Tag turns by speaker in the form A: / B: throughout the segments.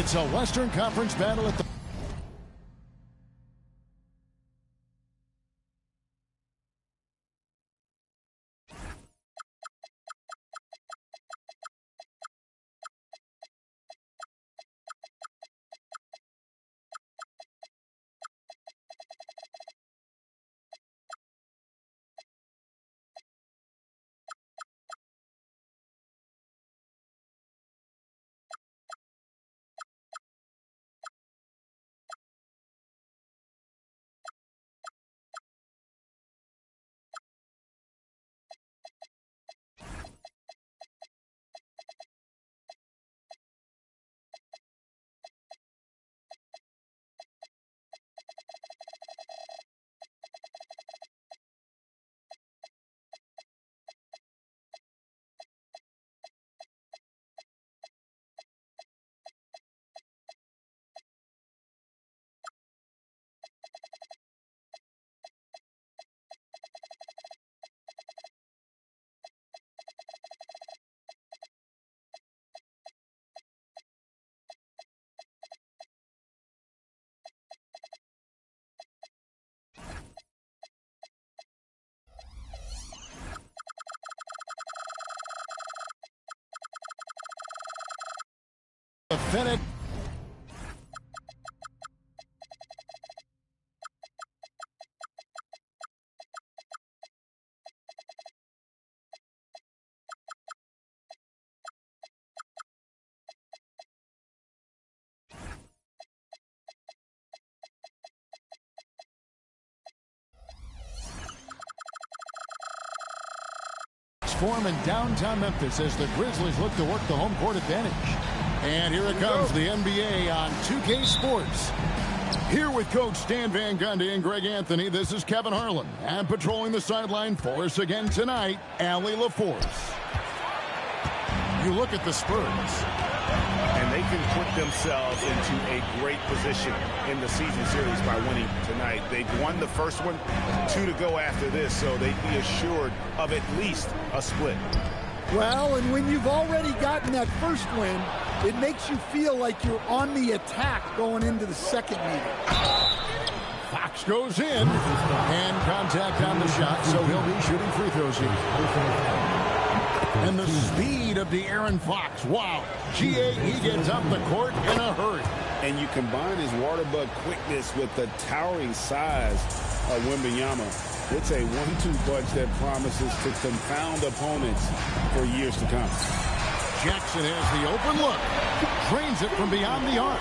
A: It's a Western Conference battle at the FedEx. Form in downtown Memphis as the Grizzlies look to work the home court advantage. And here it comes, the NBA on 2K Sports. Here with Coach Stan Van Gundy and Greg Anthony, this is Kevin Harlan. And patrolling the sideline for us again tonight, Allie LaForce. You look at the Spurs.
B: And they can put themselves into a great position in the season series by winning tonight. They've won the first one, 2 to go after this, so they'd be assured of at least a split.
C: Well, and when you've already gotten that first win, it makes you feel like you're on the attack going into the second meeting.
A: Fox goes in, and contact on the shot, so he'll be shooting free throws here. And the speed of De'Aaron Fox. Wow. He gets up the court in a hurry.
B: And you combine his water bug quickness with the towering size of Wembanyama. It's a 1-2 punch that promises to confound opponents for years to come.
A: Jackson has the open look. Drains it from beyond the arc.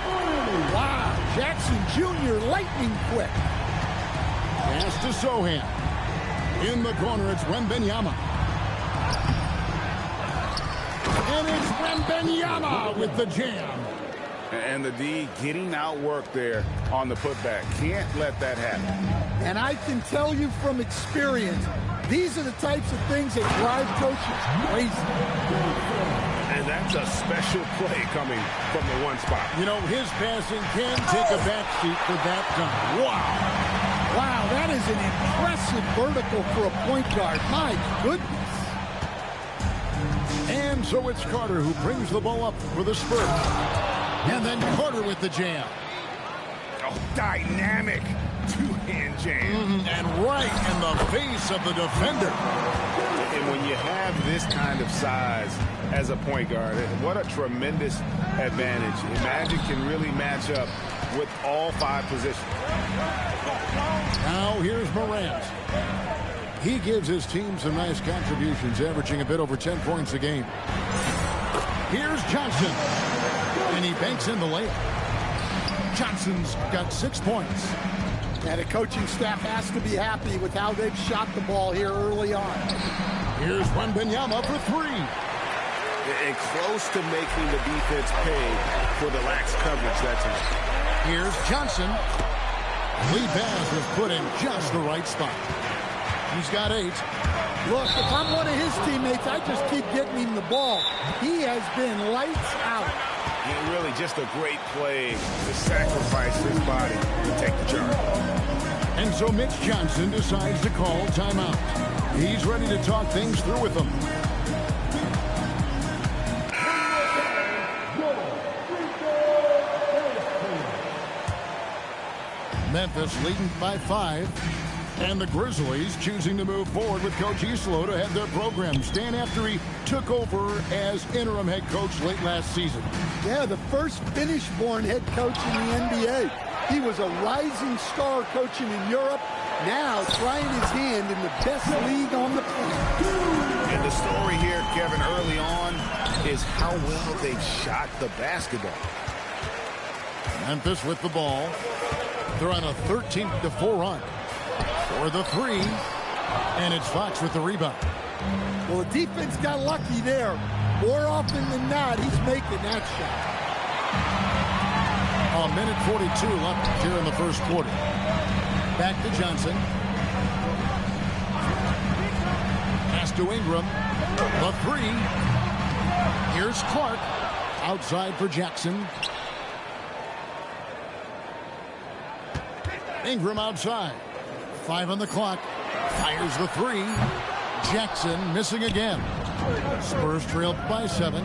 C: Wow. Jackson Jr. lightning quick.
A: Pass to Sohan. In the corner, it's Wembanyama. And it's Wembanyama with the jam.
B: And the D getting outworked there on the putback. Can't let that happen.
C: And I can tell you from experience, these are the types of things that drive coaches crazy.
B: And that's a special play coming from the one spot.
A: You know, his passing can take a backseat for that dunk. Wow.
C: Wow, that is an impressive vertical for a point guard. My goodness.
A: And so it's Carter who brings the ball up for the Spurs. And then Carter with the jam.
B: Oh, dynamic two-hand jam.
A: And right in the face of the defender.
B: And when you have this kind of size as a point guard, what a tremendous advantage. Magic can really match up with all 5 positions.
A: Now here's Morant. He gives his team some nice contributions, averaging a bit over 10 points a game. Here's Johnson. And he banks in the layup. Johnson's got 6 points.
C: And the coaching staff has to be happy with how they've shot the ball here early on.
A: Here's Wembanyama for 3.
B: And close to making the defense pay for the lax coverage that time.
A: Here's Johnson. Lee Baz was put in just the right spot. He's got 8.
C: Look, if I'm one of his teammates, I just keep getting him the ball. He has been lights out.
B: Yeah, really just a great play to sacrifice his body to take the charge.
A: And so Mitch Johnson decides to call timeout. He's ready to talk things through with them. Memphis leading by 5. And the Grizzlies choosing to move forward with Coach Islo to head their program. Stan, after he took over as interim head coach late last season.
C: Yeah, the first Finnish-born head coach in the NBA. He was a rising star coaching in Europe, now trying his hand in the best league on the planet.
B: And the story here, Kevin, early on is how well they've shot the basketball.
A: Memphis with the ball. They're on a 13-4 run. For the 3, and it's Fox with the rebound.
C: Well, the defense got lucky there. More often than not, he's making that shot.
A: A minute 42 left here in the first quarter. Back to Johnson. Pass to Ingram. The 3. Here's Clark. Outside for Jackson. Ingram outside. 5 on the clock. Fires the 3. Jackson missing again. Spurs trailed by 7.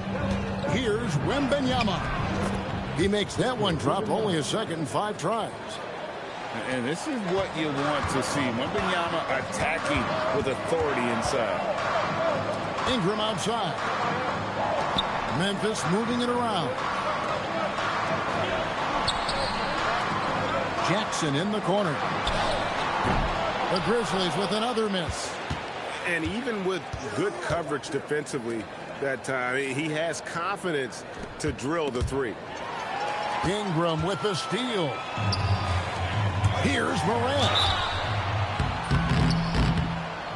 A: Here's Wembanyama. He makes that one drop only a second in 5 tries.
B: And this is what you want to see. Wembanyama attacking with authority inside.
A: Ingram outside. Memphis moving it around. Jackson in the corner. The Grizzlies with another miss.
B: And even with good coverage defensively that time, he has confidence to drill the 3.
A: Ingram with the steal. Here's Morant.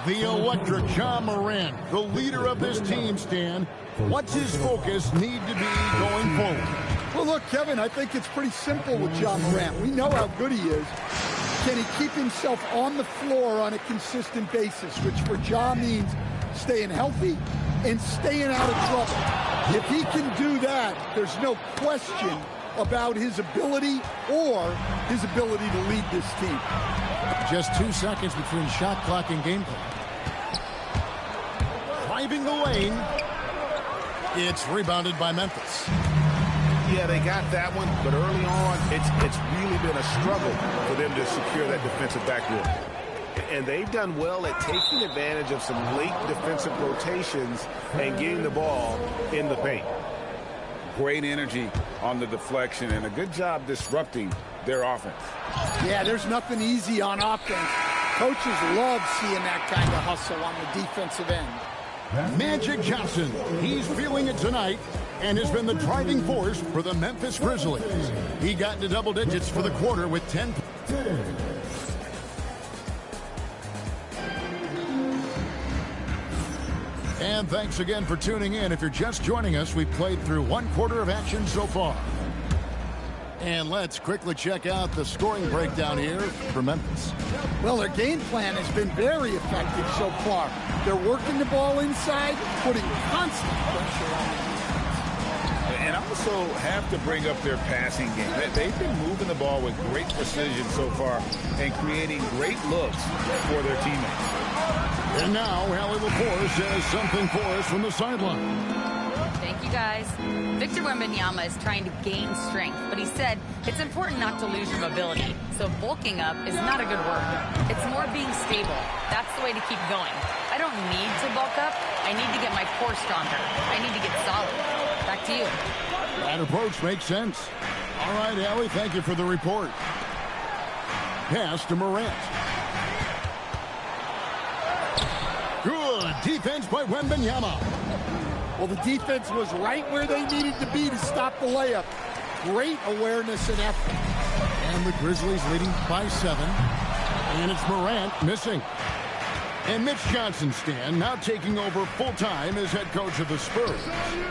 A: The electric John Morant, the leader of this team, Stan. What's his focus need to be going forward?
C: Well, look, Kevin, I think it's pretty simple with John Morant. We know how good he is. Can he keep himself on the floor on a consistent basis, which for Ja means staying healthy and staying out of trouble. If he can do that, there's no question about his ability or his ability to lead this team.
A: Just 2 seconds between shot clock and game clock. Driving the lane. It's rebounded by Memphis.
B: Yeah, they got that one, but early on, it's really been a struggle for them to secure that defensive backboard. And they've done well at taking advantage of some late defensive rotations and getting the ball in the paint. Great energy on the deflection and a good job disrupting their offense.
C: Yeah, there's nothing easy on offense. Coaches love seeing that kind of hustle on the defensive end.
A: Magic Johnson, he's feeling it tonight and has been the driving force for the Memphis Grizzlies. He got into double digits for the quarter with 10. And thanks again for tuning in. If you're just joining us, we've played through 1 quarter of action so far. And let's quickly check out the scoring breakdown here for Memphis.
C: Well, their game plan has been very effective so far. They're working the ball inside, putting constant pressure on it.
B: And also have to bring up their passing game. They've been moving the ball with great precision so far and creating great looks for their teammates.
A: And now, Allie Lepore says something for us from the sideline.
D: Thank you, guys. Victor Wembanyama is trying to gain strength, but he said it's important not to lose your mobility. So bulking up is not a good word. It's more being stable. That's the way to keep going. I don't need to bulk up. I need to get my core stronger. I need to get solid. Back to you.
A: That approach makes sense. All right, Allie, thank you for the report. Pass to Morant. Good defense by Wembanyama.
C: Well, the defense was right where they needed to be to stop the layup. Great awareness and effort.
A: And the Grizzlies leading by 7. And it's Morant missing. And Mitch Johnson, Stan, now taking over full-time as head coach of the Spurs.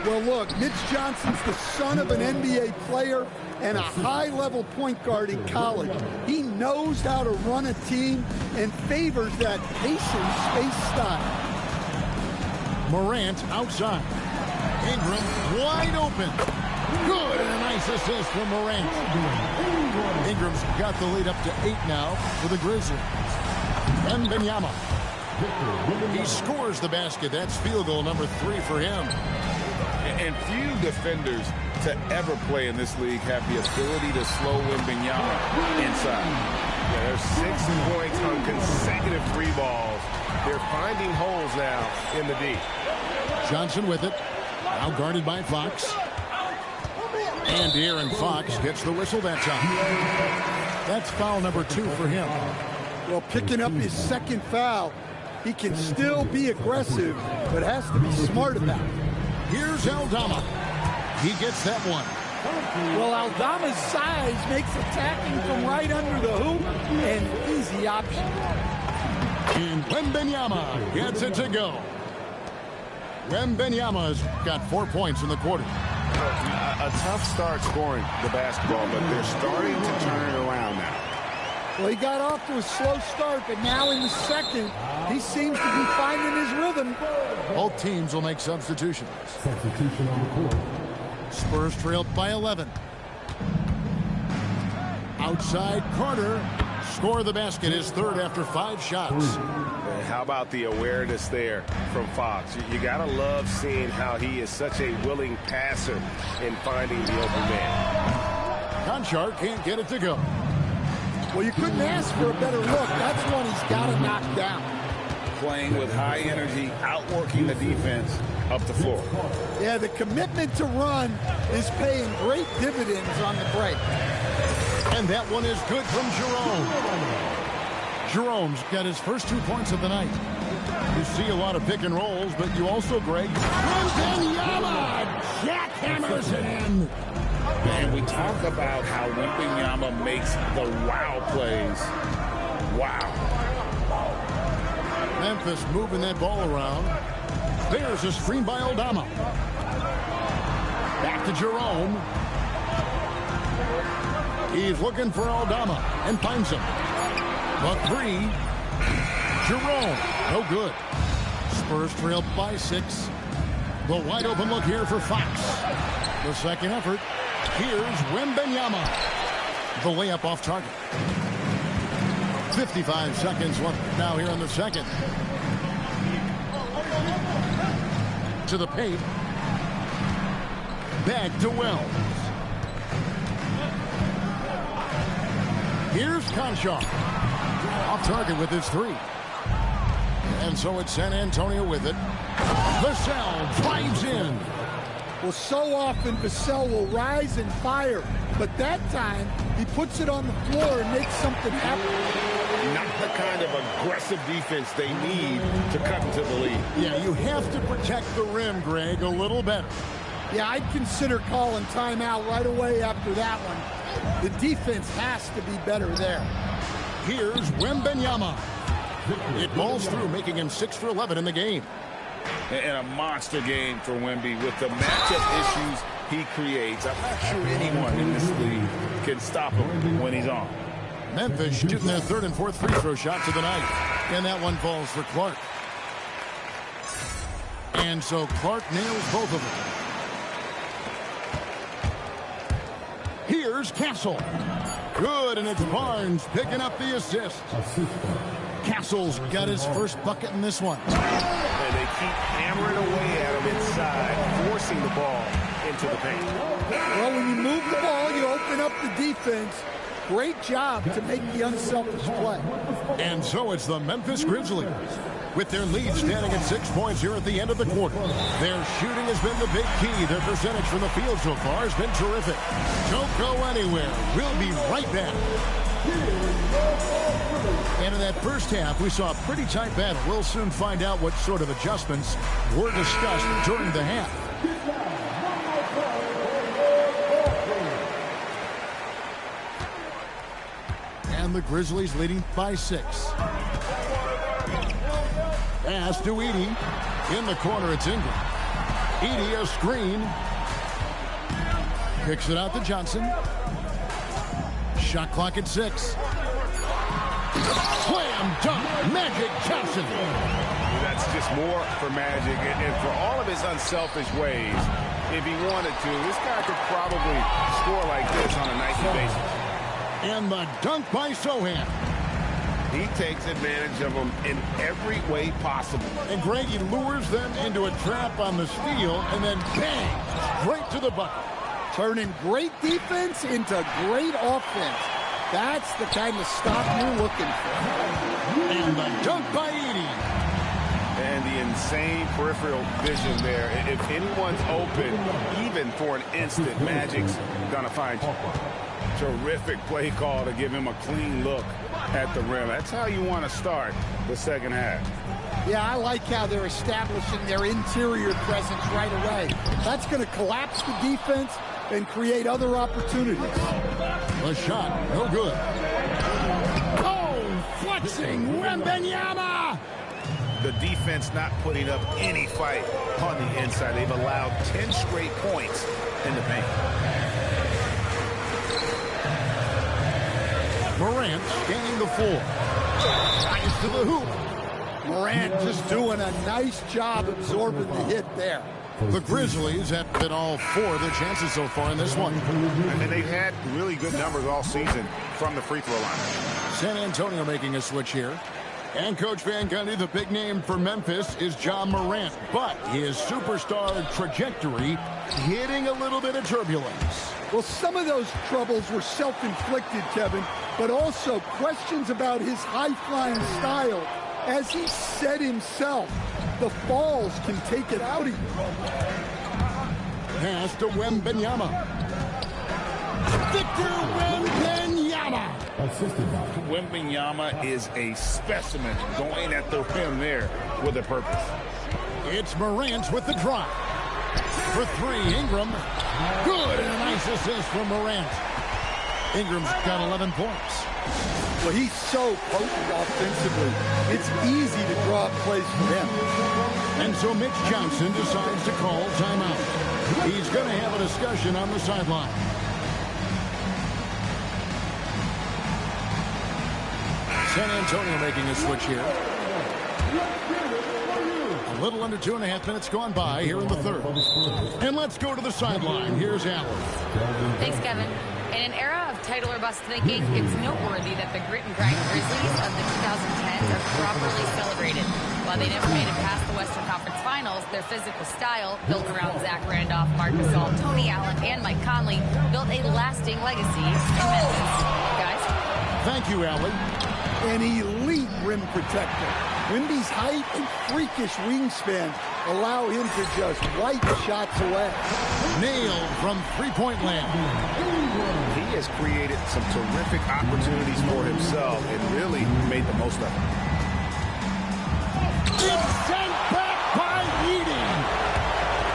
C: Well, look, Mitch Johnson's the son of an NBA player and a high-level point guard in college. He knows how to run a team and favors that pace-and-space style.
A: Morant outside. Ingram wide open. Good, and a nice assist from Morant. Ingram's got the lead up to 8 now for the Grizzlies. Wembanyama He scores the basket. That's field goal number 3 for him.
E: And few defenders to ever play in this league have the ability to slow Wembanyama inside.
B: Yeah, there's 6 points on consecutive 3 balls. They're finding holes now in the D.
A: Johnson with it. Now guarded by Fox. And De'Aaron Fox gets the whistle that time. That's foul number 2 for him.
C: Well, picking up his second foul, he can still be aggressive, but has to be smart about it.
A: Here's Aldama. He gets that one.
C: Well, Aldama's size makes attacking from right under the hoop an easy option.
A: And Wembanyama gets it to go. Wembanyama's got 4 points in the quarter.
B: A tough start scoring the basketball, but they're starting to turn it around now.
C: Well, he got off to a slow start, but now in the second, he seems to be finding his rhythm.
A: Both teams will make substitutions.
F: Substitution on the court.
A: Spurs trail by 11. Outside Carter. Score the basket, his 3rd after 5 shots.
B: And how about the awareness there from Fox? You got to love seeing how he is such a willing passer in finding the open man.
A: Conchar can't get it to go.
C: Well, you couldn't ask for a better look. That's one he's got to knock down.
E: Playing with high energy, outworking the defense up the floor.
C: Yeah, the commitment to run is paying great dividends on the break.
A: And that one is good from Jerome. Jerome's got his first 2 points of the night. You see a lot of pick and rolls, but you also, Greg, Wembanyama jackhammers it in.
E: And we talk about how Wembanyama makes the wow plays. Wow.
A: Memphis moving that ball around. There's a screen by Aldama. Back to Jerome. He's looking for Aldama and finds him. A 3. Jerome. No good. Spurs trail by 6. The wide open look here for Fox. The second effort. Here's Wembanyama. The layup off target. 55 seconds left now here in the second. To the paint. Back to Wells. Here's Conchar. Off target with his 3. And so it's San Antonio with it. Vassell drives in.
C: Well, so often Vassell will rise and fire, but that time he puts it on the floor and makes something happen.
E: Not the kind of aggressive defense they need to cut into the lead.
A: Yeah, you have to protect the rim, Greg, a little better.
C: Yeah, I'd consider calling timeout right away after that one. The defense has to be better there.
A: Here's Wembanyama. It balls through, making him 6 for 11 in the game.
E: And a monster game for Wemby with the matchup issues he creates. I'm not sure anyone in this league can stop him when he's on.
A: Memphis shooting their 3rd and 4th free throw shots of the night. And that one falls for Clark. And so Clark nails both of them. Here's Castle. Good, and it's Barnes picking up the assist. Castle's got his first bucket in this one.
B: And they keep hammering away at him inside, forcing the ball into the paint.
C: Well, when you move the ball, you open up the defense. Great job to make the unselfish play.
A: And so it's the Memphis Grizzlies with their lead standing at 6 points here at the end of the quarter. Their shooting has been the big key. Their percentage from the field so far has been terrific. Don't go anywhere. We'll be right back. And in that first half, we saw a pretty tight battle. We'll soon find out what sort of adjustments were discussed during the half. And the Grizzlies leading by 6. Pass to Edey. In the corner, it's Ingram. Edey, a screen. Kicks it out to Johnson. Shot clock at 6. Slam dunk, Magic Johnson.
B: That's just more for Magic, and for all of his unselfish ways, if he wanted to, this guy could probably score like this on a nightly basis.
A: And the dunk by Sohan.
B: He takes advantage of them in every way possible.
A: And Greg, he lures them into a trap on the steal, and then bang, straight to the bucket.
C: Turning great defense into great offense. That's the kind of stop you're looking for.
A: And the dunk by Edey.
B: And the insane peripheral vision there. If anyone's open, even for an instant, Magic's gonna find you. Terrific play call to give him a clean look at the rim. That's how you want to start the second half.
C: Yeah, I like how they're establishing their interior presence right away. That's going to collapse the defense and create other opportunities.
A: The shot, no good. Oh, flexing Wembanyama!
B: The defense not putting up any fight on the inside. They've allowed 10 straight points in the paint.
A: Morant scanning the floor. Drives to the hoop.
C: Morant just doing a nice job absorbing the hit there.
A: The Grizzlies have been all four of their chances so far in this one.
B: And they've had really good numbers all season from the free throw line.
A: San Antonio making a switch here. And Coach Van Gundy, the big name for Memphis is Ja Morant. But his superstar trajectory hitting a little bit of turbulence.
C: Well, some of those troubles were self-inflicted, Kevin, but also questions about his high-flying style. As he said himself, the falls can take it out of you.
A: Pass to Wembanyama. Victor Wembanyama.
E: Wembanyama is a specimen going at the rim there with a purpose.
A: It's Morant with the drive. For three, Ingram. Good, and a nice assist from Morant. Ingram's got 11 points.
C: Well, he's so potent offensively. It's easy to draw up plays for him.
A: And so Mitch Johnson decides to call timeout. He's going to have a discussion on the sideline. San Antonio making a switch here. A little under 2.5 minutes gone by here in the third. And let's go to the sideline. Here's Allen.
D: Thanks, Kevin. In an era of title or bust thinking, it's noteworthy that the grit and grind Grizzlies of the 2010s are properly celebrated. While they never made it past the Western Conference Finals, their physical style, built around Zach Randolph, Marc Gasol, Tony Allen, and Mike Conley, built a lasting legacy in Memphis. Guys?
A: Thank you, Allen.
C: An elite rim protector. Wemby's height and freakish wingspan allow him to just wipe shots away.
A: Nailed from three-point land.
B: He has created some terrific opportunities for himself and really made the most of it.
A: It's sent back by Edey.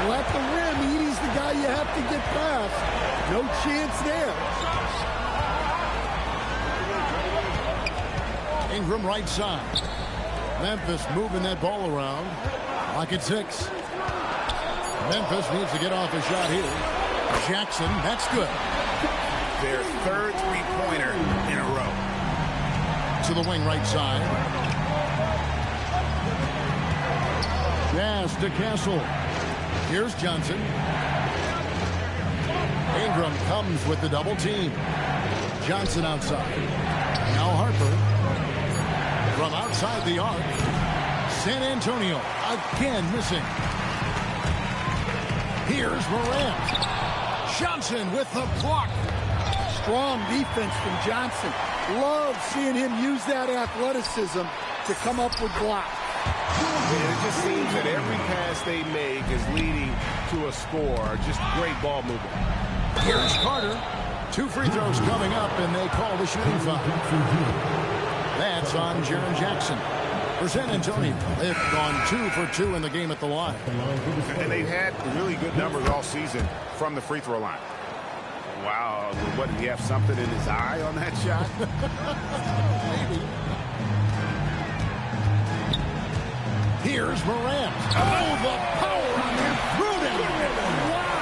C: Well, at the rim, Edey's the guy you have to get past. No chance there.
A: Ingram right side. Memphis moving that ball around. Lock at 6. Memphis needs to get off a shot here. Jackson, that's good.
B: Their third three-pointer in a row.
A: To the wing right side. Pass to Castle. Here's Johnson. Ingram comes with the double team. Johnson outside. Now Harper. From outside the arc. San Antonio again missing. Here's Morant. Johnson with the block.
C: Strong defense from Johnson. Love seeing him use that athleticism to come up with blocks.
B: And it just seems that every pass they make is leading to a score. Just great ball movement.
A: Here's Carter. 2 free throws coming up, and they call the shooting foul. That's on Jaren Jackson. For San Antonio, they've gone 2 for 2 in the game at the line.
B: And they've had really good numbers all season from the free throw line. Wow, what, did he have something in his eye on that shot?
A: Maybe. Here's Morant. Oh, the power on that Gruden. Wow.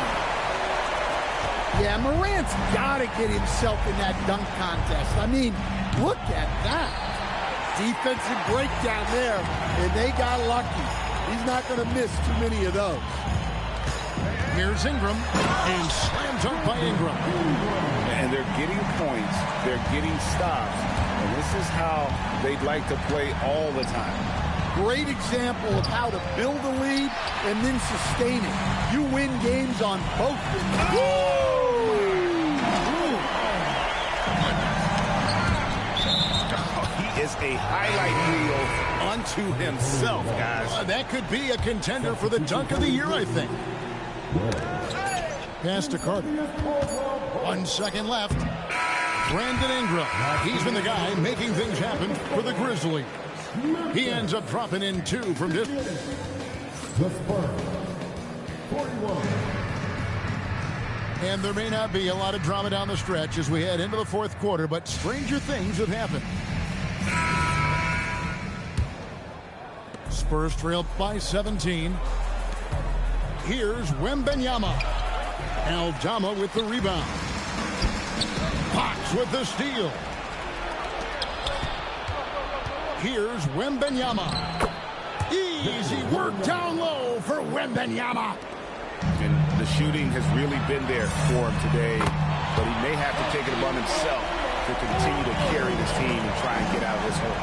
C: Yeah, Morant's got to get himself in that dunk contest. I mean, look at that. Defensive breakdown there, and they got lucky. He's not going to miss too many of those.
A: Here's Ingram, and slam dunk by Ingram.
B: And
E: and they're getting points, they're getting stops, and this is how they'd like to play all the time.
C: Great example of how to build a lead and then sustain it. You win games on both ends.
B: He is a highlight reel unto himself, guys.
A: That could be a contender for the dunk of the year, I think. Pass to Carter. 1 second left. Brandon Ingram. He's been the guy making things happen for the Grizzlies. He ends up dropping in 2 from distance.
F: The Spurs, 41.
A: And there may not be a lot of drama down the stretch as we head into the fourth quarter, but stranger things have happened. Spurs trailed by 17. Here's Wembanyama. Aldama with the rebound. Fox with the steal. Here's Wembanyama. Easy work down low for Wembanyama.
B: And the shooting has really been there for him today, but he may have to take it upon himself to continue to carry this team and try and get out of this hole.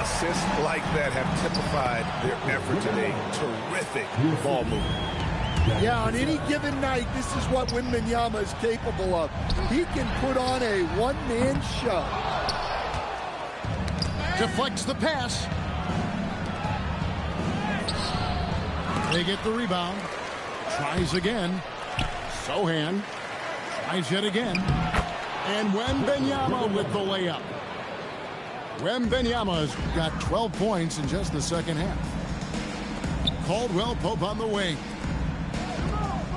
B: Assists like that have typified their effort today. Terrific ball movement.
C: Yeah, on any given night, this is what Wembanyama is capable of. He can put on a one-man show.
A: Deflects the pass. They get the rebound. Tries again. Sohan tries yet again. And Wembanyama with the layup. Wembanyama's got 12 points in just the second half. Caldwell Pope on the wing.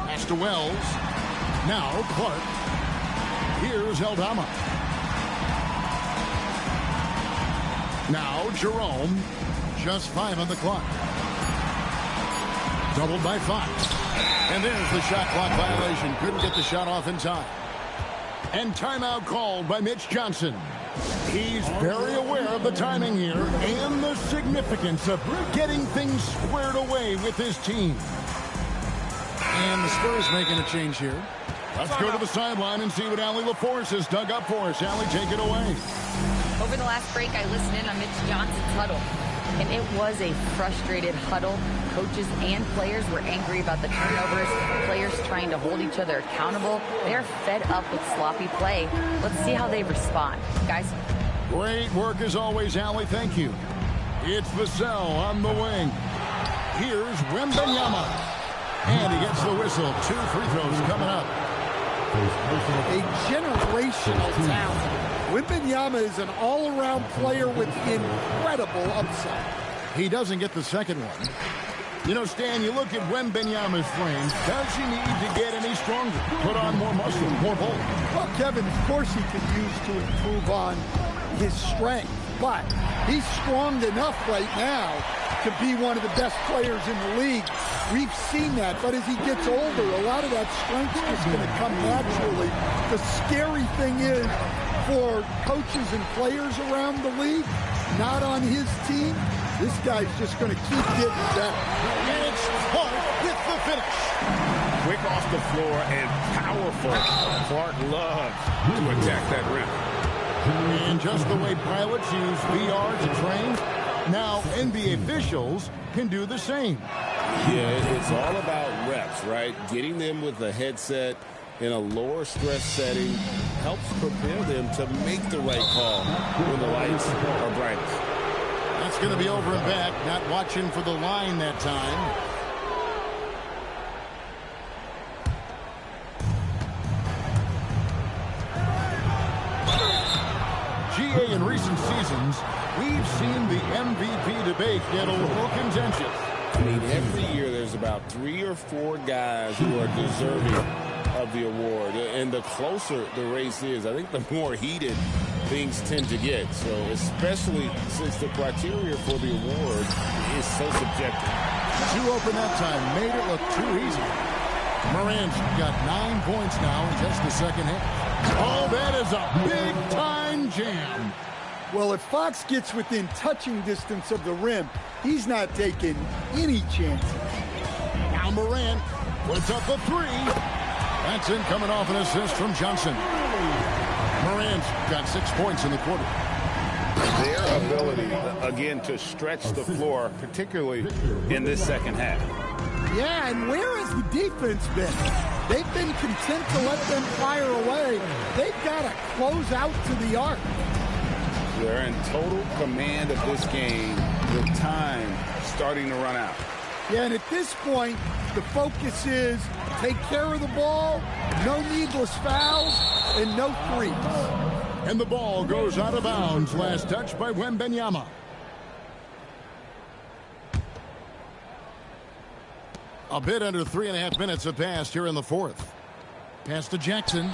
A: Pass to Wells. Now Clark. Here's Aldama. Now Jerome. Just 5 on the clock. Doubled by Fox. And there's the shot clock violation. Couldn't get the shot off in time. And timeout called by Mitch Johnson. He's very aware of the timing here and the significance of getting things squared away with his team. And the Spurs making a change here. Let's go to the sideline and see what Allie LaForce has dug up for us. Allie, take it away.
D: Over the last break, I listened in on Mitch Johnson's huddle, and it was a frustrated huddle. Coaches and players were angry about the turnovers, players trying to hold each other accountable. They're fed up with sloppy play. Let's see how they respond. Guys.
A: Great work as always, Allie. Thank you. It's Vassell on the wing. Here's Wembanyama. And he gets the whistle. 2 free throws coming up.
C: A generational talent. Wembanyama is an all-around player with incredible upside.
A: He doesn't get the second one. You know, Stan, you look at Wembanyama's frame. Does he need to get any stronger? Put on more muscle, more bulk?
C: Well, Kevin, of course he could use to improve on his strength. But he's strong enough right now to be one of the best players in the league. We've seen that. But as he gets older, a lot of that strength is just going to come naturally. The scary thing is, for coaches and players around the league, not on his team, this guy's just going to keep getting better.
A: And it's Clark with the finish.
B: Quick off the floor and powerful. Clark loves to attack that rim.
A: And just the way pilots use VR to train, now NBA officials can do the same.
E: Yeah, it's all about reps, right? Getting them with a headset in a lower stress setting helps prepare them to make the right call when the lights are brightest.
A: That's going to be over and back, not watching for the line that time. GA, in recent seasons, we've seen the MVP debate get a little contentious.
E: I mean, every year there's about 3 or 4 guys who are deserving of the award. And the closer the race is, I think the more heated things tend to get. So especially since the criteria for the award is so subjective.
A: 2 open that time, made it look too easy. Morant's got 9 points now in just the second half. Oh, that is a big-time jam.
C: Well, if Fox gets within touching distance of the rim, he's not taking any chances.
A: Now Morant puts up a 3. That's in coming off an assist from Johnson. Morant's got 6 points in the quarter.
B: Their ability, again, to stretch the floor, particularly in this second half.
C: Yeah, and where has the defense been? They've been content to let them fire away. They've got to close out to the arc.
B: They're in total command of this game with time starting to run out.
C: Yeah, and at this point, the focus is take care of the ball, no needless fouls, and no threes.
A: And the ball goes out of bounds. Last touch by Wembanyama. A bit under 3.5 minutes have passed here in the fourth. Pass to Jackson.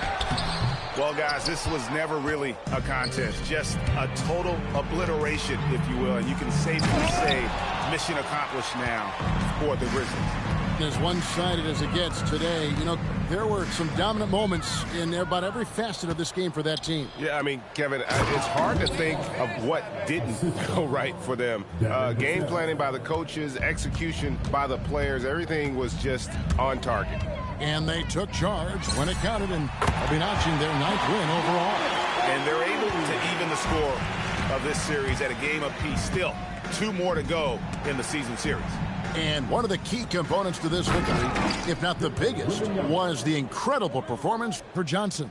B: Well, guys, this was never really a contest, just a total obliteration, if you will. And you can safely say mission accomplished now for the Grizzlies.
A: As one-sided as it gets today, you know, there were some dominant moments in about every facet of this game for that team.
B: Yeah, I mean, Kevin, it's hard to think of what didn't go right for them. Game planning by the coaches, execution by the players, everything was just on target.
A: And they took charge when it counted, and they'll be notching their 9th win overall.
B: And they're able to even the score of this series at a game apiece. Still, 2 more to go in the season series.
A: And one of the key components to this victory, if not the biggest, was the incredible performance for Johnson.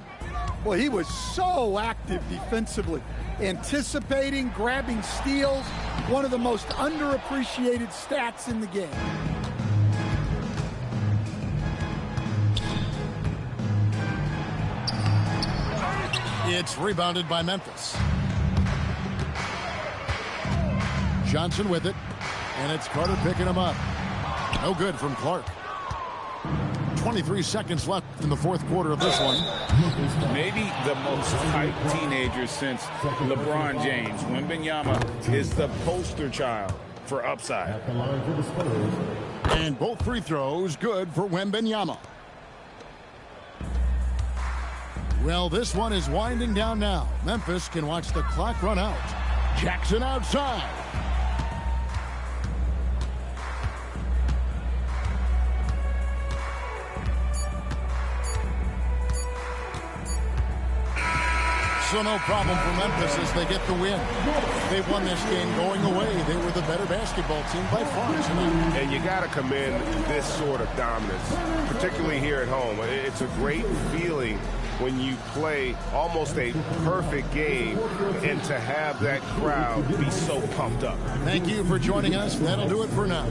C: Well, he was so active defensively, anticipating, grabbing steals, one of the most underappreciated stats in the game.
A: It's rebounded by Memphis. Johnson with it, and it's Carter picking him up. No good from Clark. 23 seconds left in the fourth quarter of this one.
B: Maybe the most hyped teenager since LeBron James. Wembanyama is the poster child for upside.
A: And both free throws good for Wembanyama. Well, this one is winding down now. Memphis can watch the clock run out. Jackson outside. So no problem for Memphis as they get the win. They've won this game going away. They were the better basketball team by far tonight.
B: And you got to commend this sort of dominance, particularly here at home. It's a great feeling when you play almost a perfect game and to have that crowd be so pumped up.
A: Thank you for joining us. That'll do it for now.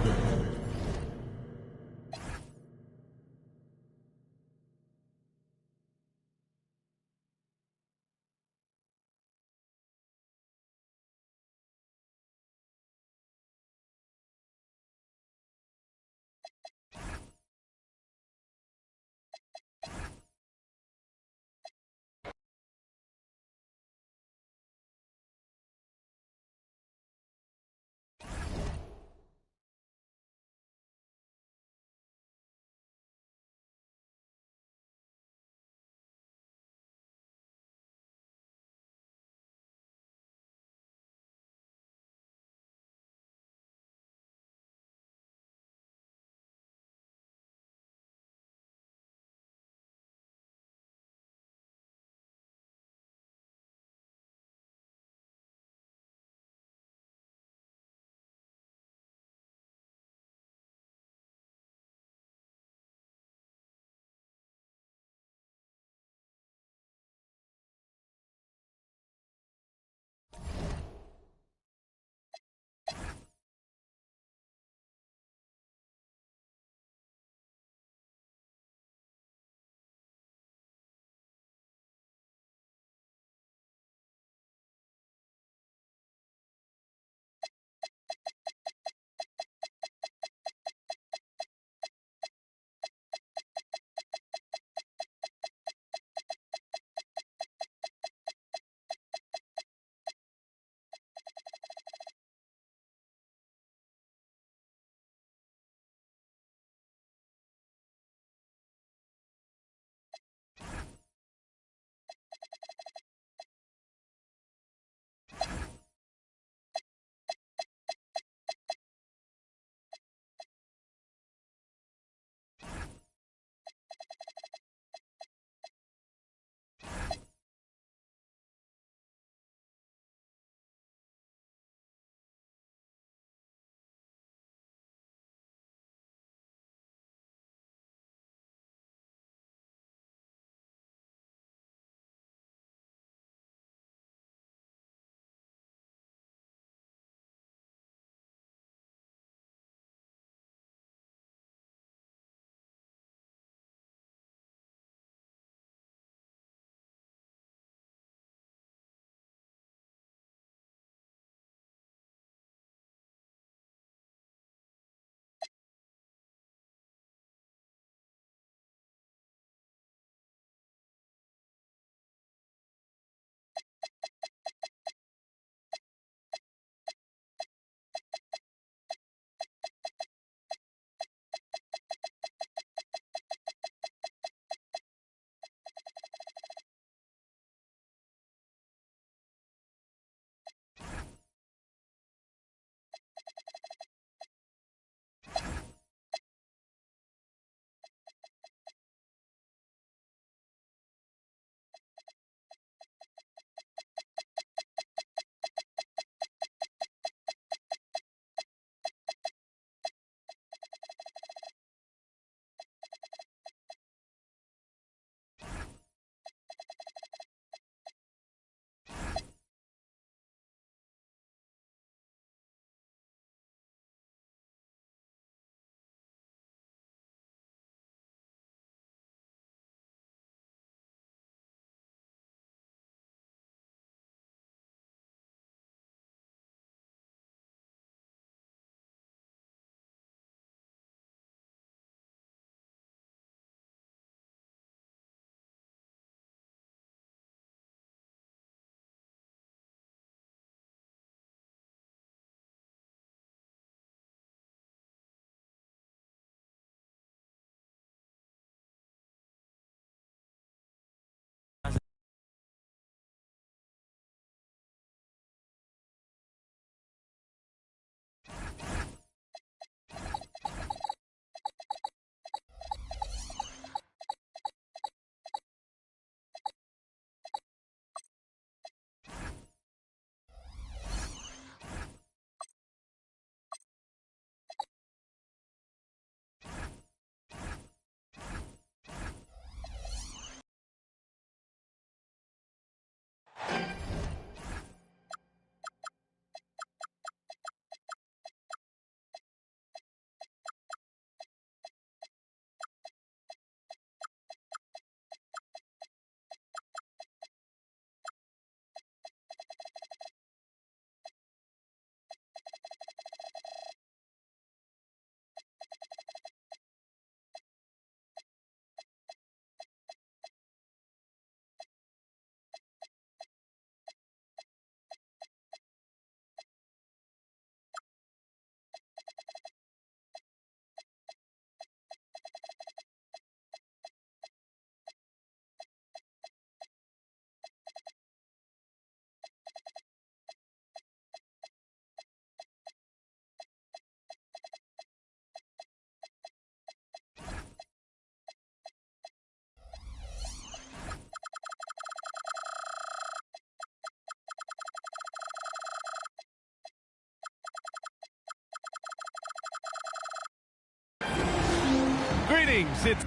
G: Greetings, it's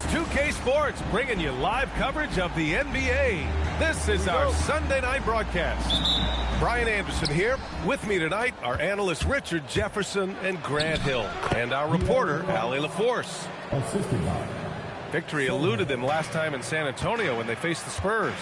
G: 2K Sports bringing you live coverage of the NBA. This is our Sunday night broadcast. Brian Anderson here. With me tonight are analysts Richard Jefferson and Grant Hill, and our reporter, Allie LaForce. Victory eluded them last time in San Antonio when they faced the Spurs.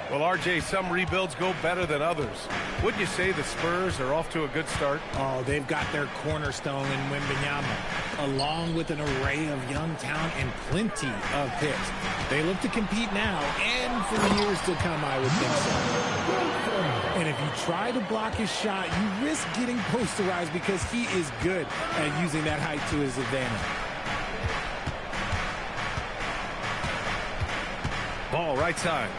G: Well, RJ, some rebuilds go better than others. Wouldn't you say the Spurs are off to a good start?
H: Oh, they've got their cornerstone in Wembanyama, along with an array of young talent and plenty of picks. They look to compete now and for years to come, I would think so. And if you try to block his shot, you risk getting posterized because he is good at using that height to his advantage.
G: Ball right side.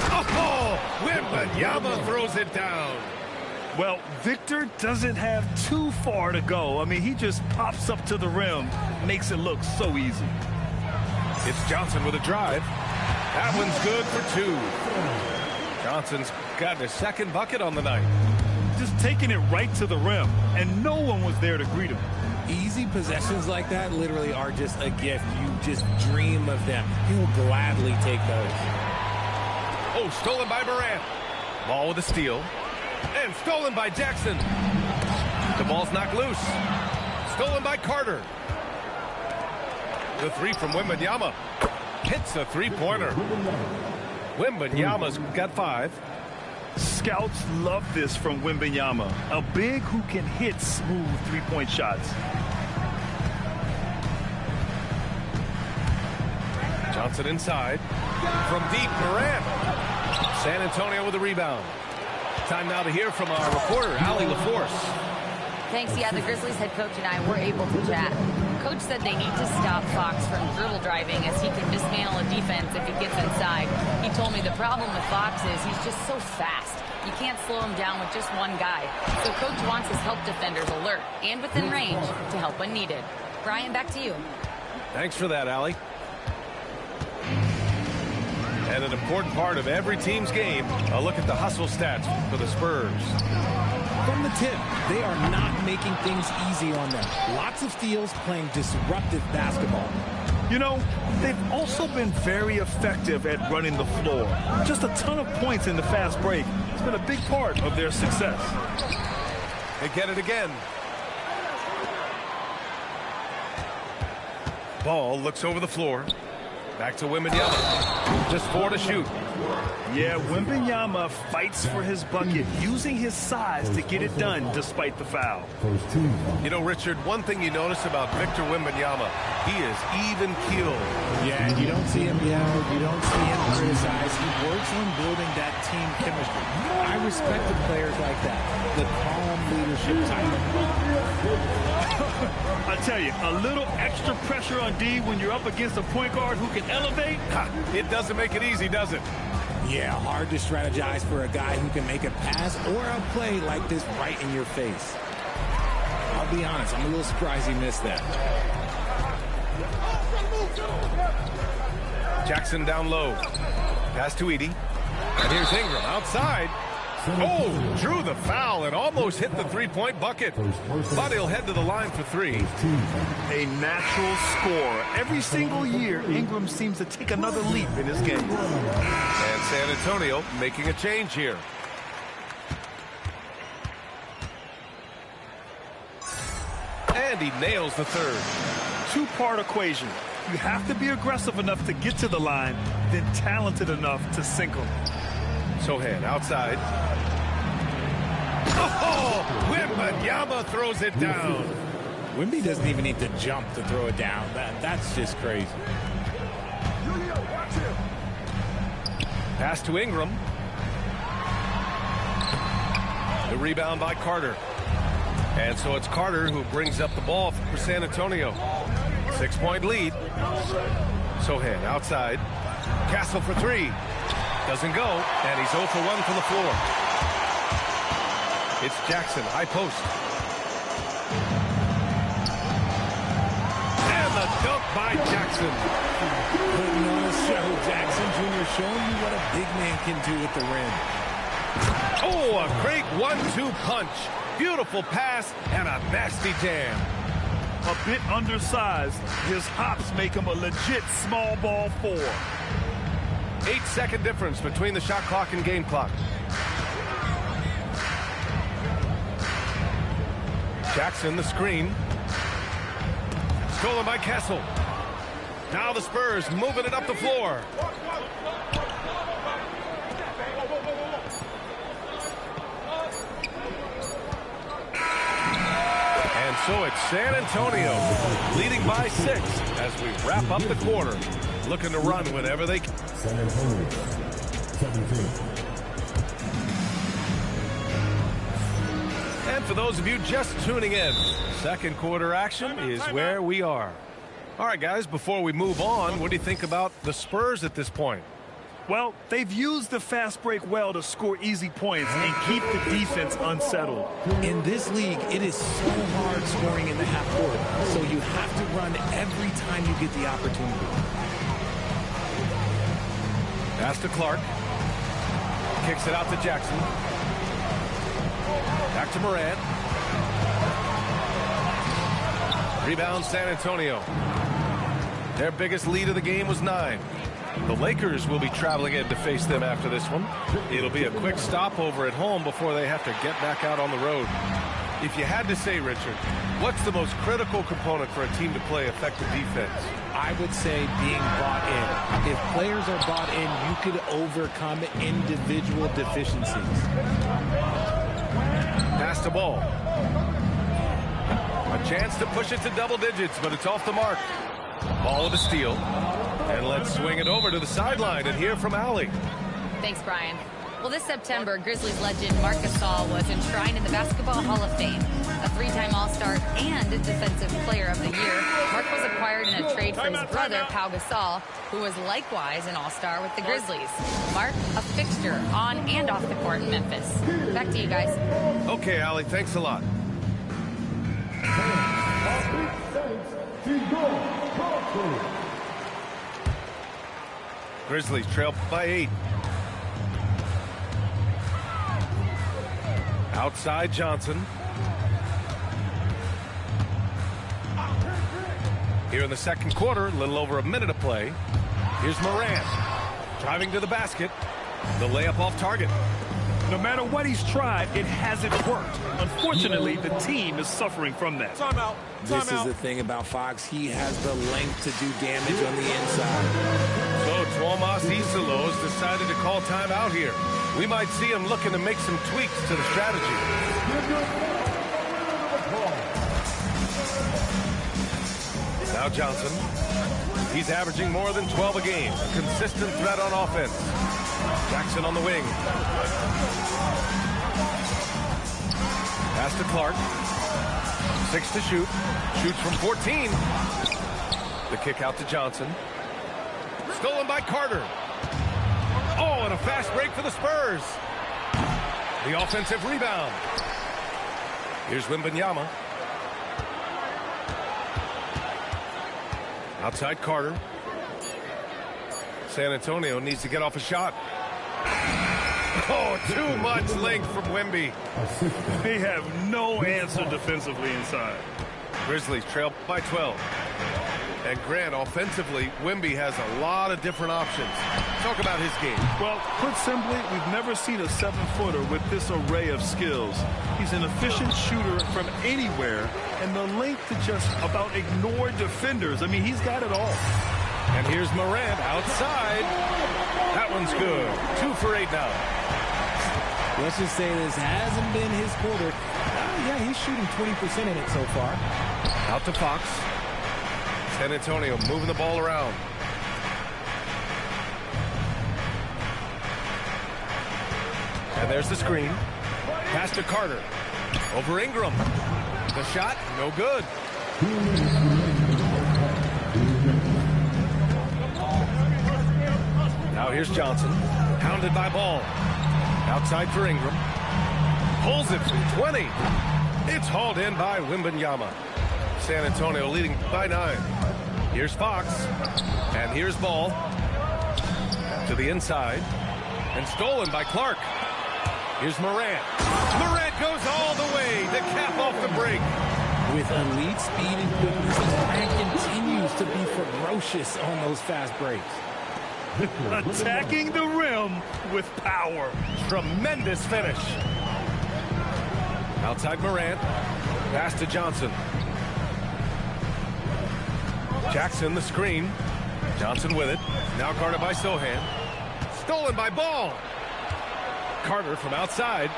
G: Oh, Wembanyama throws it down.
I: Well, Victor doesn't have too far to go. I mean, he just pops up to the rim, makes it look so easy.
G: It's Johnson with a drive. That one's good for two. Johnson's got his second bucket on the night.
I: Just taking it right to the rim, and no one was there to greet him.
H: Easy possessions like that literally are just a gift. You just dream of them. He'll gladly take those.
G: Oh, stolen by Morant. Ball with a steal. And stolen by Jackson. The ball's knocked loose. Stolen by Carter. The three from Wembanyama. Hits a three-pointer. Wembanyama's got 5.
I: Scouts love this from Wembanyama. A big who can hit smooth three-point shots.
G: Johnson inside. From deep, Morant. San Antonio with a rebound. Time now to hear from our reporter, Allie LaForce.
D: Thanks. Yeah, the Grizzlies head coach and I were able to chat. Coach said they need to stop Fox from dribble driving as he can dismantle a defense if he gets inside. He told me the problem with Fox is he's just so fast. You can't slow him down with just one guy. So Coach wants his help defenders alert and within range to help when needed. Brian, back to you.
G: Thanks for that, Allie. And an important part of every team's game, a look at the hustle stats for the Spurs.
H: From the tip, they are not making things easy on them. Lots of steals, playing disruptive basketball.
I: You know, they've also been very effective at running the floor. Just a ton of points in the fast break. It's been a big part of their success.
G: They get it again. Ball looks over the floor. Back to Wembanyama. Just 4 to shoot.
I: Yeah, Wembanyama fights for his bucket, using his size to get it done despite the foul.
G: You know, Richard, one thing you notice about Victor Wembanyama, he is even-keeled.
H: Yeah, and you don't see him yell, you don't see him criticize. He works on building that team chemistry. I respect the players like that, the calm leadership type.
I: I tell you, a little extra pressure on D when you're up against a point guard who can elevate.
G: It doesn't make it easy, does it?
H: Yeah, hard to strategize for a guy who can make a pass or a play like this right in your face. I'll be honest, I'm a little surprised he missed that.
G: Jackson down low. Pass to Edey. And here's Ingram outside. Oh, drew the foul and almost hit the three-point bucket. But he'll head to the line for 3.
I: A natural scorer. Every single year, Ingram seems to take another leap in his game.
G: And San Antonio making a change here. And he nails the third.
I: Two-part equation. You have to be aggressive enough to get to the line, then talented enough to sink them.
G: Sohan outside. Oh, Wembanyama throws it down.
H: Wemby doesn't even need to jump to throw it down. That's just crazy.
G: Pass to Ingram. The rebound by Carter. And so it's Carter who brings up the ball for San Antonio. 6-point lead. Sohan outside. Castle for 3. Doesn't go, and he's 0 for 1 from the floor. It's Jackson, high post. And the dunk by Jackson.
H: Putting on a show, Jackson Jr. showing you what a big man can do with the rim.
G: Oh, a great 1-2 punch. Beautiful pass and a nasty jam.
I: A bit undersized. His hops make him a legit small ball 4.
G: 8-second difference between the shot clock and game clock. Jackson, the screen. Stolen by Kessel. Now the Spurs moving it up the floor. And so it's San Antonio leading by 6 as we wrap up the quarter. Looking to run whenever they can.
F: San Antonio, 17.
G: And for those of you just tuning in, second quarter action is where we are. All right, guys, before we move on, what do you think about the Spurs at this point?
I: Well, they've used the fast break well to score easy points and keep the defense unsettled.
H: In this league, it is so hard scoring in the half court, so you have to run every time you get the opportunity.
G: Pass to Clark. Kicks it out to Jackson. Back to Morant. Rebound San Antonio. Their biggest lead of the game was 9. The Lakers will be traveling in to face them after this one. It'll be a quick stopover at home before they have to get back out on the road. If you had to say, Richard, what's the most critical component for a team to play effective defense?
H: I would say being bought in. If players are bought in, you could overcome individual deficiencies.
G: Pass the ball. A chance to push it to double digits, but it's off the mark. Ball with a steal. And let's swing it over to the sideline and hear from Allie.
D: Thanks, Brian. Well, this September, Grizzlies legend Marc Gasol was enshrined in the Basketball Hall of Fame. A 3-time All-Star and Defensive Player of the Year, Marc was acquired in a trade for his brother, Pau Gasol, who was likewise an All-Star with the Grizzlies. Marc, a fixture on and off the court in Memphis. Back to you guys.
G: Okay, Allie, thanks a lot. Grizzlies trail by 8. Outside Johnson. Here in the second quarter, a little over a minute of play. Here's Morant driving to the basket. The layup off target.
I: No matter what he's tried, it hasn't worked. Unfortunately, the team is suffering from that.
G: Timeout.
H: This is the thing about Fox. He has the length to do damage on the inside.
G: So Tuomas Isolo has decided to call timeout here. We might see him looking to make some tweaks to the strategy. Now Johnson. He's averaging more than 12 a game. A consistent threat on offense. Jackson on the wing. Pass to Clark. 6 to shoot. Shoots from 14. The kick out to Johnson. Stolen by Carter. Oh, and a fast break for the Spurs. The offensive rebound. Here's Wembanyama. Outside Carter. San Antonio needs to get off a shot. Oh, too much length from Wemby.
I: They have no answer defensively inside.
G: Grizzlies trail by 12. And Grant, offensively, Wemby has a lot of different options. Talk about his game.
I: Well, put simply, we've never seen a 7-footer with this array of skills. He's an efficient shooter from anywhere, and the length to just about ignore defenders. I mean, he's got it all.
G: And here's Morant outside. That one's good. 2 for 8 now.
H: Let's just say this hasn't been his quarter. Yeah, he's shooting 20% in it so far.
G: Out to Fox. San Antonio moving the ball around. And there's the screen. Pass to Carter. Over Ingram. The shot, no good. Now here's Johnson. Pounded by Ball. Outside for Ingram. Pulls it from 20. It's hauled in by Wembanyama. San Antonio leading by 9. Here's Fox. And here's Ball. To the inside. And stolen by Clark. Here's Morant. Morant goes all the way to cap off the break.
H: With elite speed and quickness, Morant continues to be ferocious on those fast breaks.
I: Attacking the rim with power.
G: Tremendous finish. Outside Morant. Pass to Johnson. Jackson the screen. Johnson with it. Now guarded by Sohan. Stolen by Ball. Carter from outside.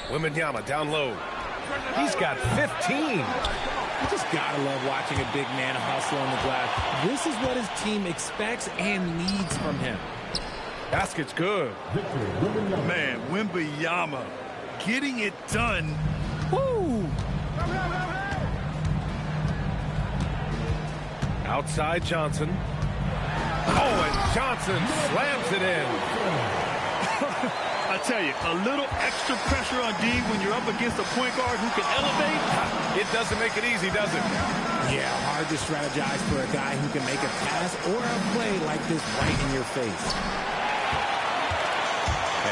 G: Wembanyama down low. He's got 15.
H: You just gotta love watching a big man hustle on the glass. This is what his team expects and needs from him.
G: Basket's good.
I: Man, Wembanyama getting it done.
H: Woo!
G: Outside Johnson. Oh, and Johnson slams it in.
I: I tell you, a little extra pressure on D when you're up against a point guard who can elevate.
G: It doesn't make it easy, does it?
H: Yeah, hard to strategize for a guy who can make a pass or a play like this right in your face.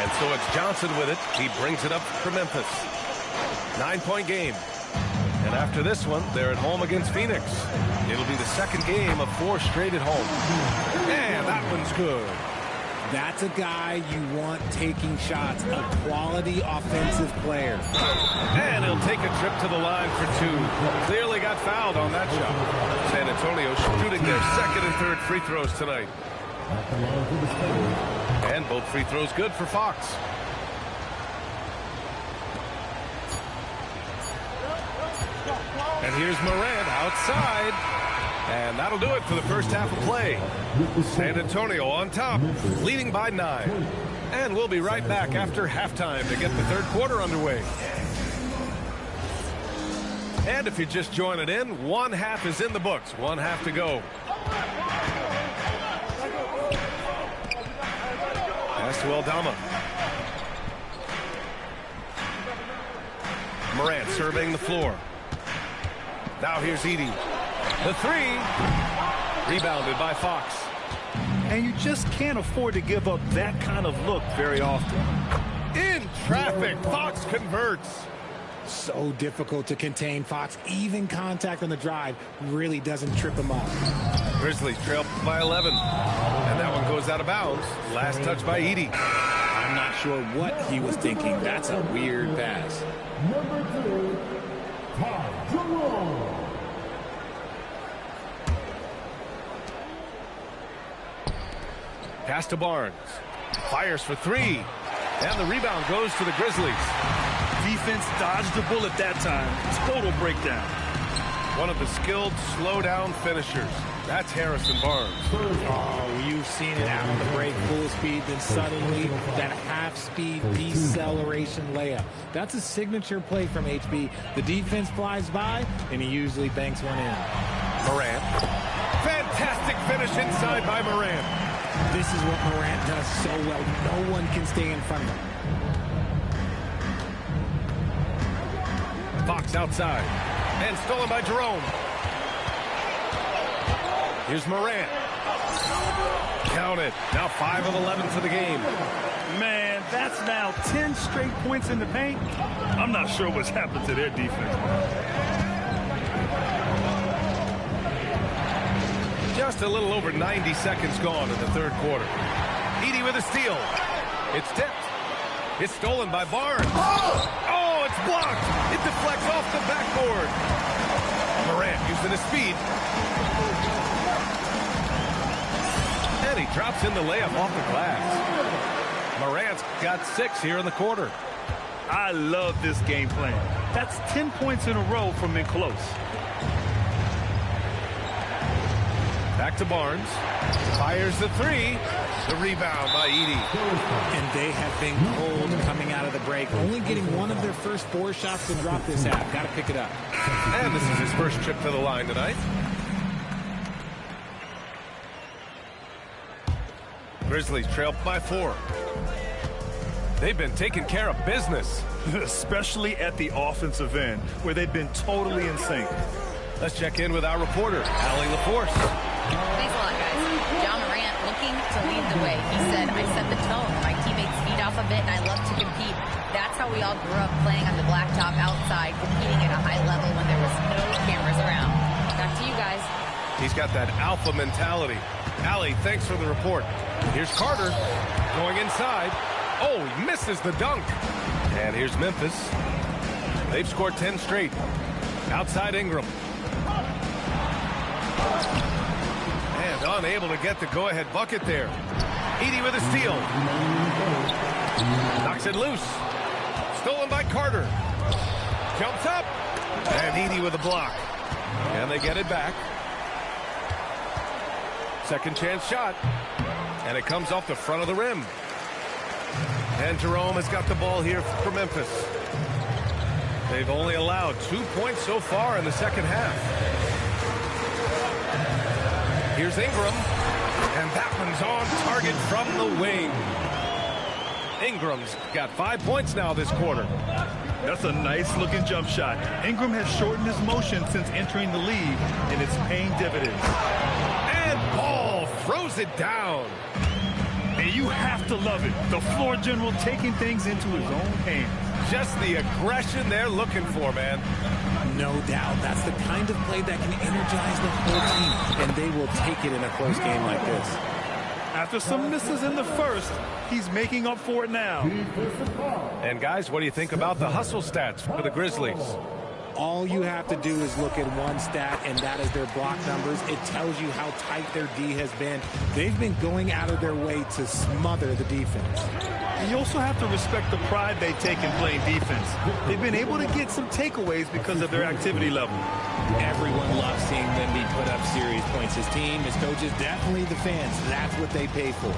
G: And so it's Johnson with it. He brings it up for Memphis. 9-point game. And after this one, they're at home against Phoenix. It'll be the second game of 4 straight at home. And that one's good.
H: That's a guy you want taking shots, a quality offensive player.
G: And he'll take a trip to the line for 2. Clearly got fouled on that shot. San Antonio shooting their second and third free throws tonight. And both free throws good for Fox. And here's Morant outside. And that'll do it for the first half of play. San Antonio on top, leading by 9. And we'll be right back after halftime to get the third quarter underway. And if you're just joining in, one half is in the books. One half to go. Pass to Aldama. Morant surveying the floor. Now here's Edey. The 3. Rebounded by Fox.
I: And you just can't afford to give up that kind of look very often.
G: In traffic, Fox converts.
H: So difficult to contain. Fox, even contact on the drive really doesn't trip him up.
G: Grizzlies trail by 11. And that one goes out of bounds. Last touch by Edey.
H: I'm not sure what he was thinking. That's a weird pass.
F: Number 2, Ty Jerome.
G: Pass to Barnes. Fires for 3. And the rebound goes to the Grizzlies.
I: Defense dodged the bullet that time. Total breakdown.
G: One of the skilled slow-down finishers. That's Harrison Barnes.
H: Oh, you've seen it out on the break, full speed, then suddenly that half-speed deceleration layup. That's a signature play from HB. The defense flies by, and he usually banks one in.
G: Morant. Fantastic finish inside by Morant.
H: This is what Morant does so well. No one can stay in front of him.
G: Fox outside. And stolen by Jerome. Here's Morant. Count it. Now 5 of 11 for the game.
I: Man, that's now 10 straight points in the paint. I'm not sure what's happened to their defense.
G: Just a little over 90 seconds gone in the third quarter. Edey with a steal. It's tipped. It's stolen by Barnes. Oh, it's blocked. It deflects off the backboard. Morant using his speed. And he drops in the layup off the glass. Morant's got 6 here in the quarter.
I: I love this game plan. That's 10 points in a row from in close. Back to Barnes. Fires the 3. The rebound by Edey.
H: And they have been cold coming out of the break. Only getting one of their first 4 shots to drop this half. Got to pick it up.
G: And this is his first trip to the line tonight. Grizzlies trail by 4. They've been taking care of business.
I: Especially at the offensive end, where they've been totally in sync.
G: Let's check in with our reporter, Allie LaForce.
D: Thanks a lot, guys. Ja Morant looking to lead the way. He said, I set the tone. My teammates feed off of it, and I love to compete. That's how we all grew up, playing on the blacktop outside, competing at a high level when there was no cameras around. Back to you guys.
G: He's got that alpha mentality. Allie, thanks for the report. Here's Carter going inside. Oh, he misses the dunk. And here's Memphis. They've scored 10 straight. Outside Ingram. And unable to get the go-ahead bucket there. Edey with a steal. Knocks it loose. Stolen by Carter. Jumps up. And Edey with a block. And they get it back. Second chance shot. And it comes off the front of the rim. And Jerome has got the ball here for Memphis. They've only allowed 2 points so far in the second half. Here's Ingram. And that one's on target from the wing. Ingram's got 5 points now this quarter.
I: That's a nice-looking jump shot. Ingram has shortened his motion since entering the league, and it's paying dividends.
G: And Paul throws it down.
I: And you have to love it. The floor general taking things into his own hands.
G: Just the aggression they're looking for, man.
H: No doubt. That's the kind of play that can energize the whole team, and they will take it in a close game like this.
I: After some misses in the first, he's making up for it now.
G: And guys, what do you think about the hustle stats for the Grizzlies?
H: All you have to do is look at one stat, and that is their block numbers. It tells you how tight their D has been. They've been going out of their way to smother the defense.
I: And you also have to respect the pride they take in playing defense. They've been able to get some takeaways because of their activity level.
H: Everyone loves seeing Wemby put up serious points. His team, his coaches, definitely the fans. That's what they pay for.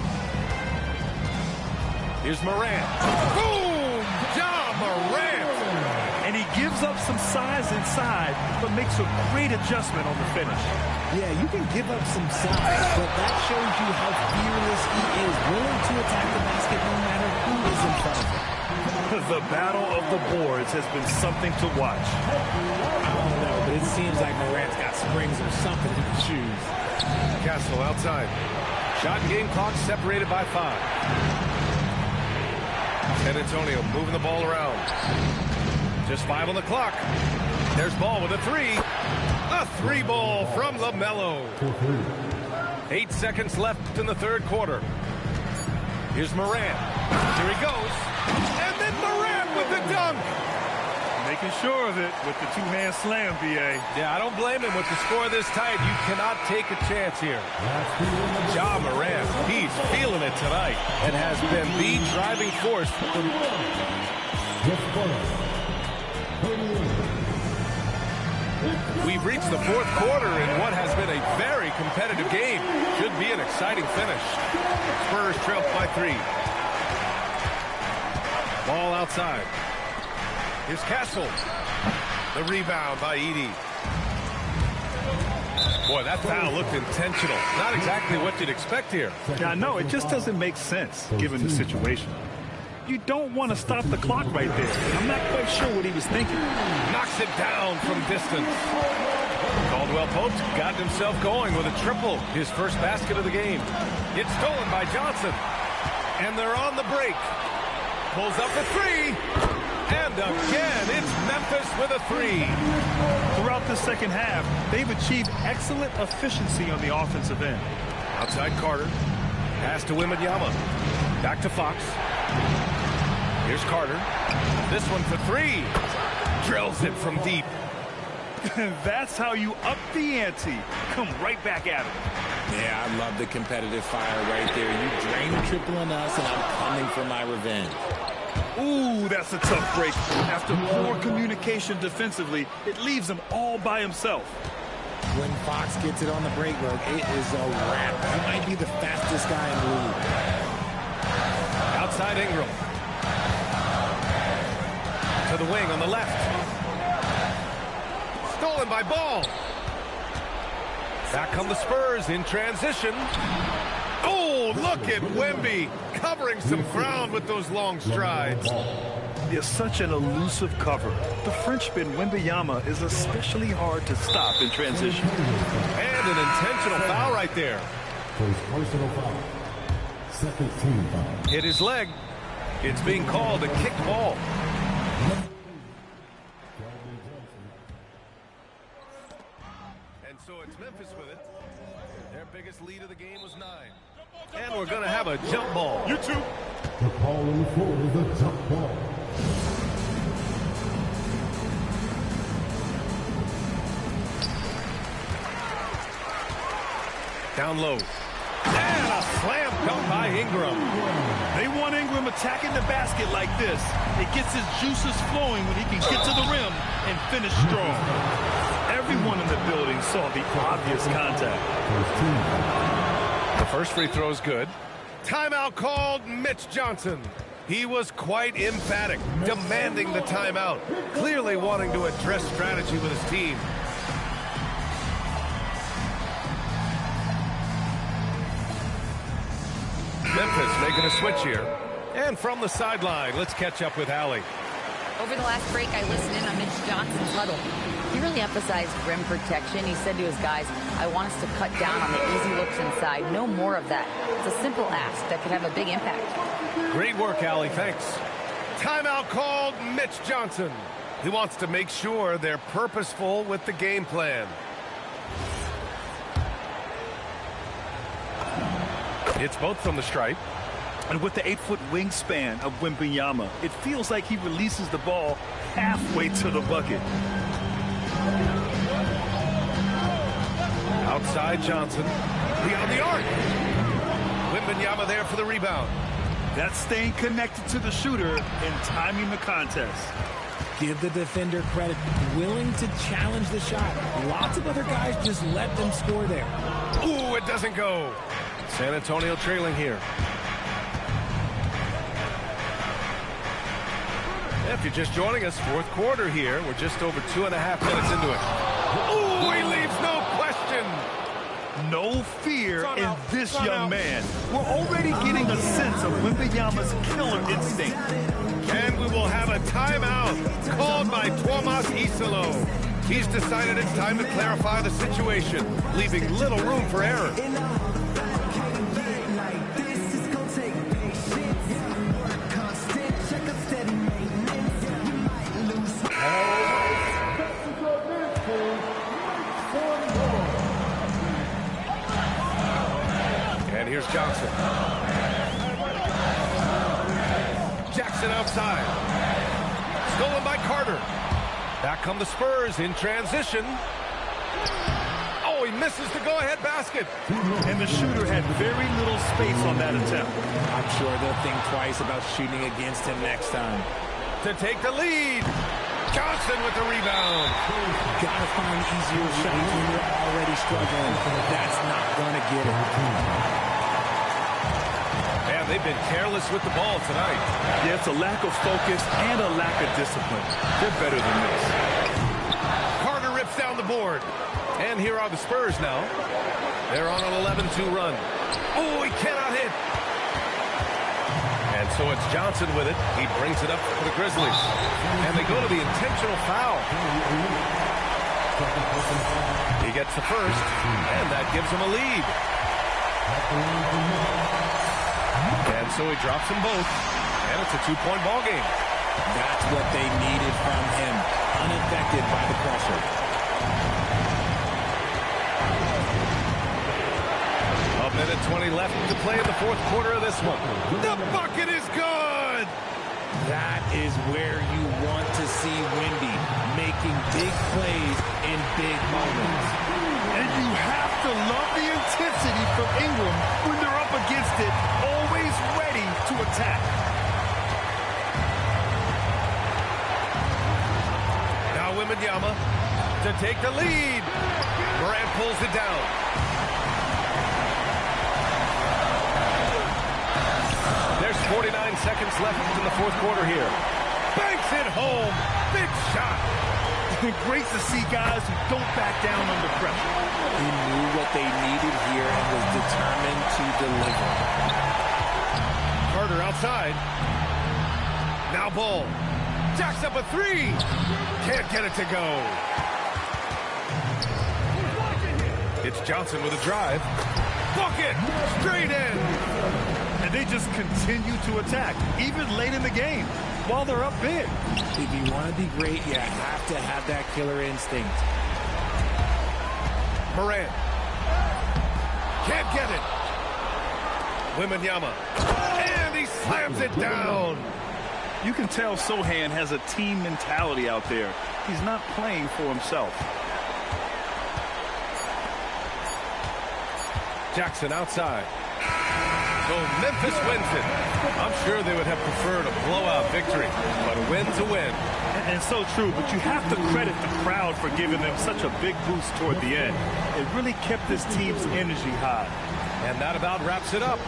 G: Here's Morant. Boom! Ja Morant!
I: And he gives up some size inside, but makes a great adjustment on the finish.
H: Yeah, you can give up some size, but that shows you how fearless he is, willing to attack the basket no matter who is in front of him.
I: The battle of the boards has been something to watch.
H: I don't know, but it seems like Morant's got springs or something in his shoes.
G: Castle outside. Shot and game clock separated by 5. San Antonio moving the ball around. Just 5 on the clock. There's Ball with a 3. A 3 ball from LaMelo. 8 seconds left in the third quarter. Here's Morant. Here he goes. And then Morant with the dunk.
I: Making sure of it with the two-hand slam, B.A.
G: Yeah, I don't blame him with the score this tight. You cannot take a chance here. Ja Morant, he's feeling it tonight and has been the driving force. We've reached the fourth quarter in what has been a very competitive game. Should be an exciting finish. Spurs trail by 3. Ball outside. Here's Castle. The rebound by Edey. Boy, that foul looked intentional. Not exactly what you'd expect here.
I: Yeah, no, it just doesn't make sense given the situation. You don't want to stop the clock right there. I'm not quite sure what he was thinking.
G: Knocks it down from distance. Caldwell Pope got himself going with a triple. His first basket of the game. It's stolen by Johnson. And they're on the break. Pulls up a 3. And again, it's Memphis with a 3.
I: Throughout the second half, they've achieved excellent efficiency on the offensive end.
G: Outside Carter. Pass to Wembanyama. Back to Fox. Here's Carter. This one for 3. Drills it from deep.
I: That's how you up the ante. Come right back at it.
H: Yeah, I love the competitive fire right there. You drain a triple on us, and I'm coming for my revenge.
I: Ooh, that's a tough break. After poor communication defensively, it leaves him all by himself.
H: When Fox gets it on the break, bro, it is a wrap. He might be the fastest guy in the league.
G: Outside Ingram. To the wing on the left. Stolen by Ball. Back come the Spurs in transition. Oh, look at Wemby covering some ground with those long strides.
I: He is such an elusive cover. The Frenchman Wembanyama is especially hard to stop in transition.
G: And an intentional foul right there.
F: Personal foul. Second team foul.
G: Hit his leg. It's being called a kicked ball. And so it's Memphis with it. Their biggest lead of the game was 9. And we're going to have a jump ball.
B: You too.
F: The call on the floor is a jump ball.
G: Down low. And a slam dunk by Ingram.
I: They want Ingram attacking the basket like this. It gets his juices flowing when he can get to the rim and finish strong. Everyone in the building saw the obvious contact.
G: The first free throw is good. Timeout called. Mitch Johnson. He was quite emphatic, demanding the timeout, clearly wanting to address strategy with his team. Memphis making a switch here. And from the sideline, let's catch up with Allie.
D: Over the last break, I listened in on Mitch Johnson's huddle. He really emphasized rim protection. He said to his guys, I want us to cut down on the easy looks inside. No more of that. It's a simple ask that could have a big impact.
G: Great work, Allie. Thanks. Timeout called. Mitch Johnson. He wants to make sure they're purposeful with the game plan. It's both from the stripe.
I: And with the 8-foot wingspan of Wembanyama, it feels like he releases the ball halfway to the bucket.
G: Outside Johnson. Beyond the arc. Wembanyama there for the rebound.
I: That's staying connected to the shooter and timing the contest.
H: Give the defender credit. Willing to challenge the shot. Lots of other guys just let them score there.
G: Ooh, it doesn't go. San Antonio trailing here. If you're just joining us, fourth quarter here. We're just over 2.5 minutes into it. Ooh, he leaves no question.
I: No fear in this young man. We're already getting a sense of Wembanyama's killer instinct.
G: And we will have a timeout called by Tomas Isalo. He's decided it's time to clarify the situation, leaving little room for error. And here's Johnson. Jackson outside. Stolen by Carter. Back come the Spurs in transition. Oh, he misses the go-ahead basket.
I: And the shooter had very little space on that attempt.
H: I'm sure they'll think twice about shooting against him next time.
G: To take the lead. Johnson with the rebound.
H: Gotta find easier shots when you're already struggling. That's not gonna get it.
G: Man, they've been careless with the ball tonight.
I: Yeah, it's a lack of focus and a lack of discipline. They're better than this.
G: Carter rips down the board. And here are the Spurs now. They're on an 11-2 run. Oh, he cannot hit. And so it's Johnson with it. He brings it up for the Grizzlies. And they go to the intentional foul. He gets the first, and that gives him a lead. And so he drops them both, and it's a 2-point ball game.
H: That's what they needed from him, unaffected by the pressure.
G: A minute 20 left to play in the fourth quarter of this one. The bucket is good!
H: That is where you want to see Wemby, making big plays in big moments.
I: And you have to love the intensity from Ingram when they're up against it, always ready to attack.
G: Now Wembanyama to take the lead. Morant pulls it down. There's 49 seconds left in the fourth quarter here. Banks it home. Big shot.
I: Great to see guys who don't back down under pressure.
H: He knew what they needed here and was determined to deliver.
G: Carter outside. Now Bull. Jacks up a three. Can't get it to go. It's Johnson with a drive. Bucket. Straight in.
I: And they just continue to attack, even late in the game, while they're up big.
H: If you want to be great, you have to have that killer instinct.
G: Morant. Can't get it. Wembanyama. And he slams it down.
I: You can tell Sochan has a team mentality out there. He's not playing for himself.
G: Jackson outside. So Memphis wins it. I'm sure they would have preferred a blowout victory, but a win's a win.
I: And so true, but you have to credit the crowd for giving them such a big boost toward the end. It really kept this team's energy high.
G: And that about wraps it up.